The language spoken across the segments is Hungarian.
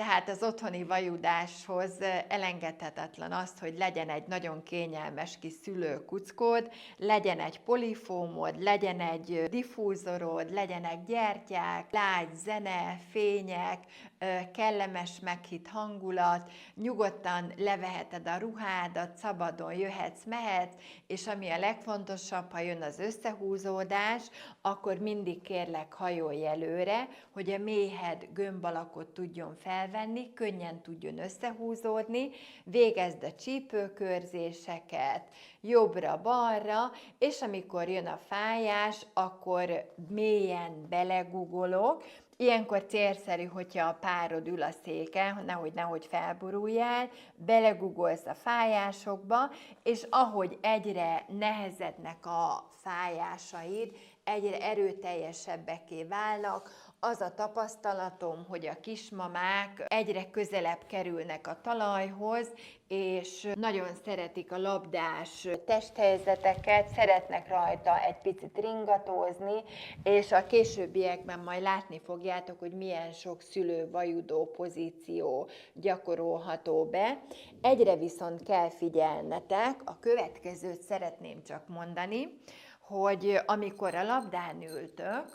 Tehát az otthoni vajudáshoz elengedhetetlen az, hogy legyen egy nagyon kényelmes kis szülőkuckód, legyen egy polifómod, legyen egy diffúzorod, legyenek gyertyák, lágy zene, fények, kellemes meghitt hangulat, nyugodtan leveheted a ruhádat, szabadon jöhetsz, mehetsz, és ami a legfontosabb, ha jön az összehúzódás, akkor mindig kérlek hajolj előre, hogy a méhed gömb alakot tudjon felvenni, könnyen tudjon összehúzódni, végezd a csípőkörzéseket, jobbra-balra, és amikor jön a fájás, akkor mélyen belegugolok. Ilyenkor célszerű, hogyha a párod ül a széken, nehogy felboruljál, belegugolsz a fájásokba, és ahogy egyre nehezednek a fájásaid, egyre erőteljesebbeké válnak, az a tapasztalatom, hogy a kismamák egyre közelebb kerülnek a talajhoz, és nagyon szeretik a labdás testhelyzeteket, szeretnek rajta egy picit ringatózni, és a későbbiekben majd látni fogjátok, hogy milyen sok szülő-vajudó pozíció gyakorolható be. Egyre viszont kell figyelnetek, a következőt szeretném csak mondani, hogy amikor a labdán ültök,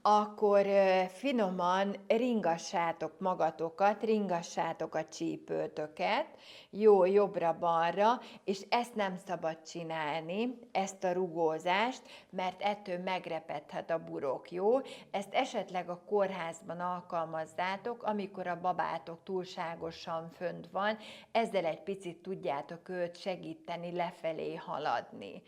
akkor finoman ringassátok magatokat, ringassátok a csípőtöket, jó jobbra-balra, és ezt nem szabad csinálni, ezt a rugózást, mert ettől megrepedhet a burok, jó? Ezt esetleg a kórházban alkalmazzátok, amikor a babátok túlságosan fönt van, ezzel egy picit tudjátok őt segíteni lefelé haladni.